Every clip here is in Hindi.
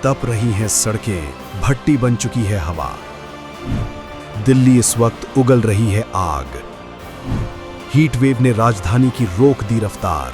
तप रही हैं सड़कें, भट्टी बन चुकी है हवा। दिल्ली इस वक्त उगल रही है आग। हीट वेव ने राजधानी की रोक दी रफ्तार।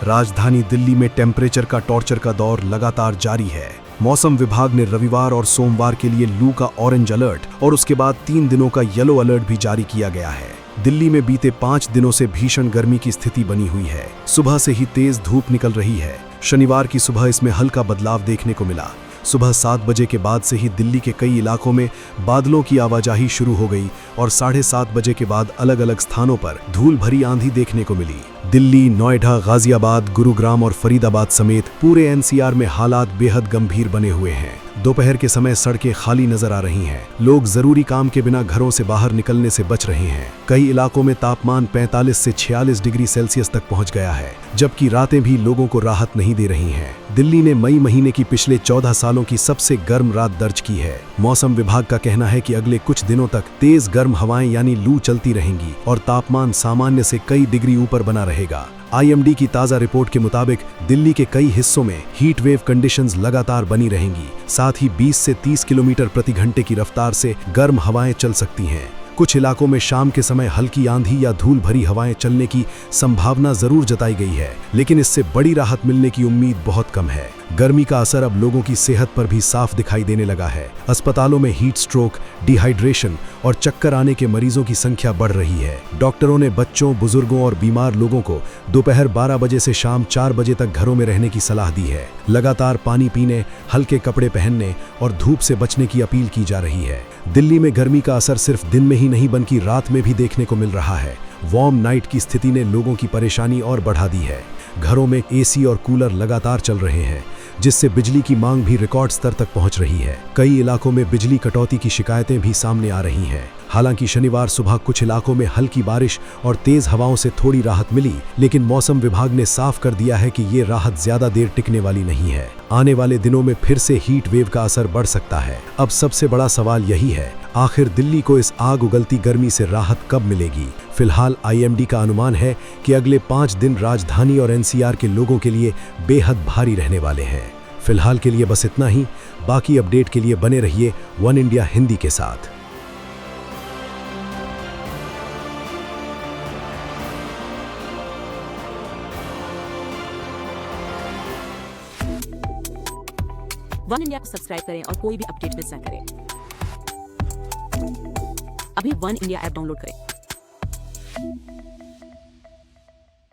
राजधानी दिल्ली में टेम्परेचर का टॉर्चर का दौर लगातार जारी है। मौसम विभाग ने रविवार और सोमवार के लिए लू का ऑरेंज अलर्ट और उसके बाद 3 दिनों का येलो अलर्ट भी जारी किया गया है। दिल्ली में बीते 5 दिनों से भीषण गर्मी की स्थिति बनी हुई है। सुबह से ही तेज धूप निकल रही है। शनिवार की सुबह इसमें हल्का बदलाव देखने को मिला। सुबह 7 बजे के बाद से ही दिल्ली के कई इलाकों में बादलों की आवाजाही शुरू हो गई और 7:30 बजे के बाद अलग अलग स्थानों पर धूल भरी आंधी देखने को मिली। दिल्ली, नोएडा, गाजियाबाद, गुरुग्राम और फरीदाबाद समेत पूरे एनसीआर में हालात बेहद गंभीर बने हुए हैं। दोपहर के समय सड़कें खाली नजर आ रही हैं। लोग जरूरी काम के बिना घरों से बाहर निकलने से बच रहे हैं। कई इलाकों में तापमान 45 से 46 डिग्री सेल्सियस तक पहुंच गया है, जबकि रातें भी लोगों को राहत नहीं दे रही हैं। दिल्ली ने मई महीने की पिछले 14 सालों की सबसे गर्म रात दर्ज की है। मौसम विभाग का कहना है कि अगले कुछ दिनों तक तेज गर्म हवाएं यानी लू चलती रहेंगी और तापमान सामान्य से कई डिग्री ऊपर बना रहेगा। आईएमडी की ताज़ा रिपोर्ट के मुताबिक दिल्ली के कई हिस्सों में हीट वेव कंडीशंस लगातार बनी रहेंगी। साथ ही 20 से 30 किलोमीटर प्रति घंटे की रफ्तार से गर्म हवाएं चल सकती हैं। कुछ इलाकों में शाम के समय हल्की आंधी या धूल भरी हवाएं चलने की संभावना जरूर जताई गई है, लेकिन इससे बड़ी राहत मिलने की उम्मीद बहुत कम है। गर्मी का असर अब लोगों की सेहत पर भी साफ दिखाई देने लगा है। अस्पतालों में हीट स्ट्रोक, डिहाइड्रेशन और चक्कर आने के मरीजों की संख्या बढ़ रही है। डॉक्टरों ने बच्चों, बुजुर्गों और बीमार लोगों को दोपहर 12 बजे से शाम 4 बजे तक घरों में रहने की सलाह दी है। लगातार पानी पीने, हल्के कपड़े पहनने और धूप से बचने की अपील की जा रही है। दिल्ली में गर्मी का असर सिर्फ दिन में ही नहीं बल्कि रात में भी देखने को मिल रहा है। वार्म नाइट की स्थिति ने लोगों की परेशानी और बढ़ा दी है। घरों में एसी और कूलर लगातार चल रहे हैं, जिससे बिजली की मांग भी रिकॉर्ड स्तर तक पहुंच रही है। कई इलाकों में बिजली कटौती की शिकायतें भी सामने आ रही हैं। हालांकि शनिवार सुबह कुछ इलाकों में हल्की बारिश और तेज हवाओं से थोड़ी राहत मिली, लेकिन मौसम विभाग ने साफ कर दिया है कि ये राहत ज्यादा देर टिकने वाली नहीं है। आने वाले दिनों में फिर से हीट वेव का असर बढ़ सकता है। अब सबसे बड़ा सवाल यही है, आखिर दिल्ली को इस आग उगलती गर्मी से राहत कब मिलेगी? फिलहाल आईएमडी का अनुमान है कि अगले 5 दिन राजधानी और एनसीआर के लोगों के लिए बेहद भारी रहने वाले हैं। फिलहाल के लिए बस इतना ही। बाकी अपडेट के लिए बने रहिए वन इंडिया हिंदी के साथ। वन इंडिया को सब्सक्राइब करें और कोई भी अपडेट मिस ना करें। अभी वन इंडिया ऐप डाउनलोड करें।